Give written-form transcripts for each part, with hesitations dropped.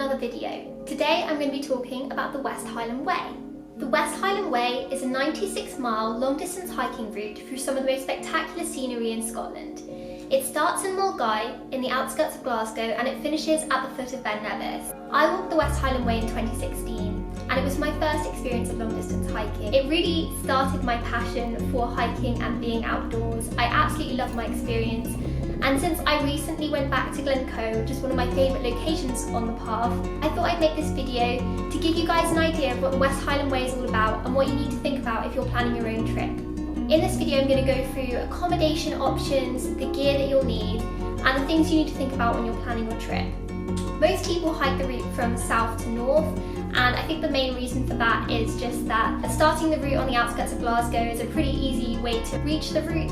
another video. Today I'm going to be talking about the West Highland Way. The West Highland Way is a 96-mile long-distance hiking route through some of the most spectacular scenery in Scotland. It starts in Mulgai, in the outskirts of Glasgow, and it finishes at the foot of Ben Nevis. I walked the West Highland Way in 2016, and it was my first experience of long-distance hiking. It really started my passion for hiking and being outdoors. I absolutely loved my experience, and since I recently went back to Glencoe, which is one of my favourite locations on the path, I thought I'd make this video to give you guys an idea of what the West Highland Way is all about and what you need to think about if you're planning your own trip. In this video I'm going to go through accommodation options, the gear that you'll need, and the things you need to think about when you're planning your trip. Most people hike the route from south to north, and I think the main reason for that is just that starting the route on the outskirts of Glasgow is a pretty easy way to reach the route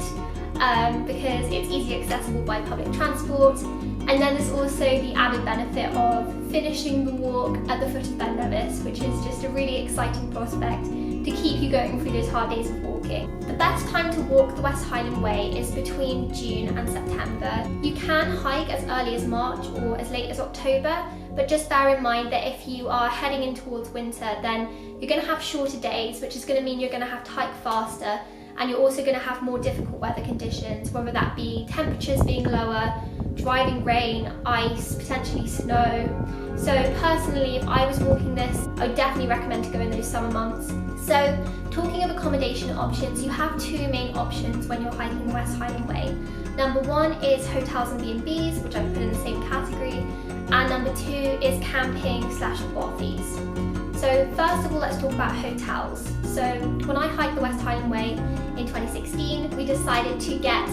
because it's easily accessible by public transport, and then there's also the added benefit of finishing the walk at the foot of Ben Nevis, which is just a really exciting prospect to keep you going through those hard days of walking. The best time to walk the West Highland Way is between June and September. You can hike as early as March or as late as October, but just bear in mind that if you are heading in towards winter, then you're going to have shorter days, which is going to mean you're going to have to hike faster, and you're also going to have more difficult weather conditions, whether that be temperatures being lower, driving rain, ice, potentially snow. So personally, if I was walking this, I would definitely recommend to go in those summer months. So talking of accommodation options, you have two main options when you're hiking the West Highland Way. Number one is hotels and B&Bs, which I put in the same category, and number two is camping/bothies. So first of all, let's talk about hotels. So when I hiked the West Highland Way in 2016, we decided to get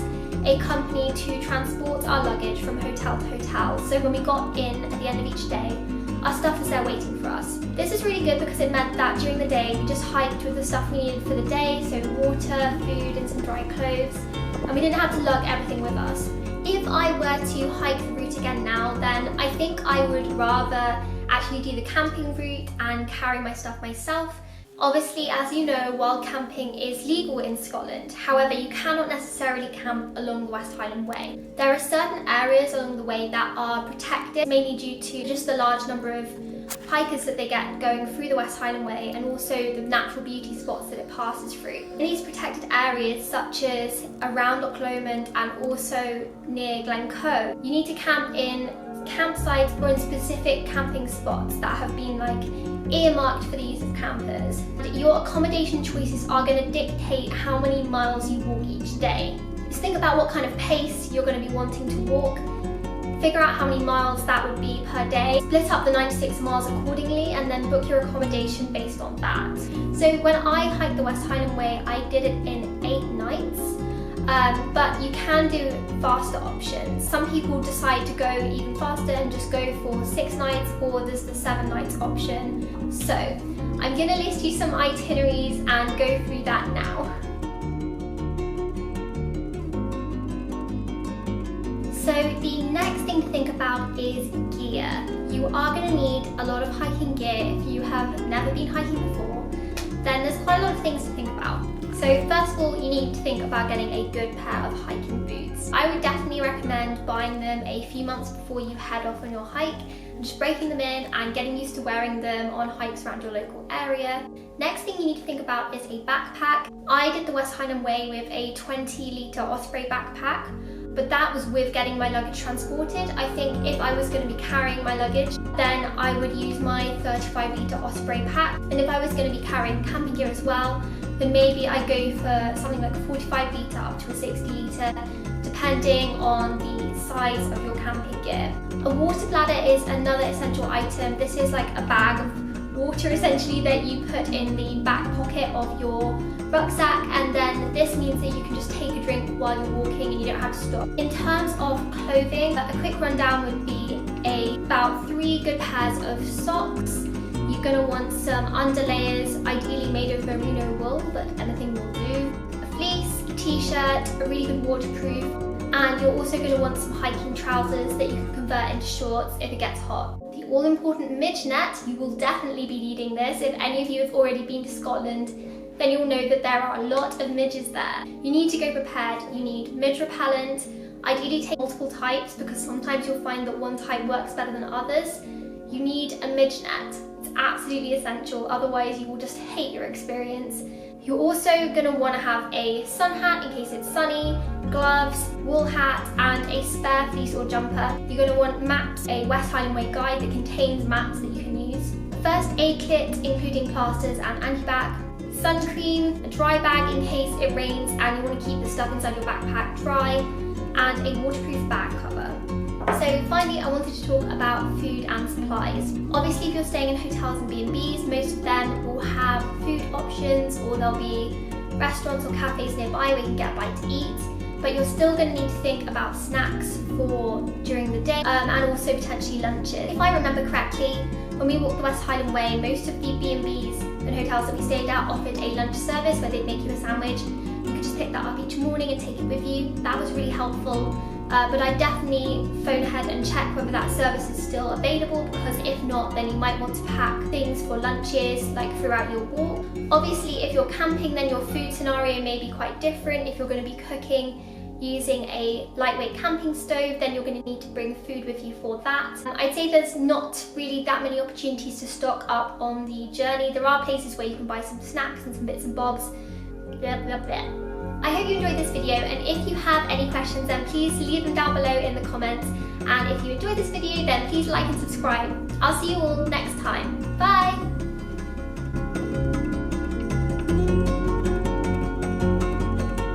a company to transport our luggage from hotel to hotel. So when we got in at the end of each day, our stuff was there waiting for us. This is really good because it meant that during the day we just hiked with the stuff we needed for the day, so water, food and some dry clothes, and we didn't have to lug everything with us. If I were to hike the route again now, then I think I would rather actually do the camping route and carry my stuff myself. Obviously, as you know, wild camping is legal in Scotland. However, you cannot necessarily camp along the West Highland Way. There are certain areas along the way that are protected, mainly due to just the large number of hikers that they get going through the West Highland Way, and also the natural beauty spots that it passes through. In these protected areas, such as around Loch Lomond and also near Glencoe, you need to camp in campsites or in specific camping spots that have been earmarked for the use of campers. Your accommodation choices are going to dictate how many miles you walk each day. Just think about what kind of pace you're going to be wanting to walk, figure out how many miles that would be per day, split up the 96 miles accordingly, and then book your accommodation based on that. So when I hiked the West Highland Way, I did it in 8 nights. But you can do faster options. Some people decide to go even faster and just go for 6 nights, or there's the 7 nights option. So I'm going to list you some itineraries and go through that now. So the next thing to think about is gear. You are going to need a lot of hiking gear. If you have never been hiking before, then there's quite a lot of things to think about. So first of all, you need to think about getting a good pair of hiking boots. I would definitely recommend buying them a few months before you head off on your hike, and just breaking them in and getting used to wearing them on hikes around your local area. Next thing you need to think about is a backpack. I did the West Highland Way with a 20-litre Osprey backpack, but that was with getting my luggage transported. I think if I was going to be carrying my luggage, then I would use my 35-litre Osprey pack. And if I was going to be carrying camping gear as well, then maybe I'd go for something like a 45-litre up to a 60-litre, depending on the size of your camping gear. A water bladder is another essential item. This is like a bag of water essentially that you put in the back pocket of your rucksack, and then this means that you can just take a drink while you're walking and you don't have to stop. In terms of clothing, a quick rundown would be about 3 good pairs of socks. You're going to want some underlayers, ideally made of merino wool, but anything will do. A fleece, a t-shirt, a really good waterproof, and you're also going to want some hiking trousers that you can convert into shorts if it gets hot. The all-important midge net, you will definitely be needing this. If any of you have already been to Scotland, then you'll know that there are a lot of midges there. You need to go prepared. You need midge repellent. Ideally take multiple types because sometimes you'll find that one type works better than others. You need a midge net. It's absolutely essential, otherwise you will just hate your experience. You're also going to want to have a sun hat in case it's sunny, gloves, wool hat, and a spare fleece or jumper. You're going to want maps, a West Highland Way guide that contains maps that you can use. A first aid kit including plasters and anti-bac, sun cream, a dry bag in case it rains and you want to keep the stuff inside your backpack dry, and a waterproof bag cover. So finally, I wanted to talk about food and supplies. Obviously, if you're staying in hotels and B&Bs, most of them will have food options, or there'll be restaurants or cafes nearby where you can get a bite to eat. But you're still going to need to think about snacks for during the day, and also potentially lunches. If I remember correctly, when we walked the West Highland Way, most of the B&Bs and hotels that we stayed at offered a lunch service where they'd make you a sandwich. You could just pick that up each morning and take it with you. That was really helpful. But I definitely phone ahead and check whether that service is still available, because if not, then you might want to pack things for lunches like throughout your walk. Obviously, if you're camping, then your food scenario may be quite different. If you're going to be cooking using a lightweight camping stove, then you're going to need to bring food with you for that. I'd say there's not really that many opportunities to stock up on the journey. There are places where you can buy some snacks and some bits and bobs. Blah, blah, blah. I hope you enjoyed this video, and if you have any questions, then please leave them down below in the comments. And if you enjoyed this video, then please like and subscribe. I'll see you all next time. Bye!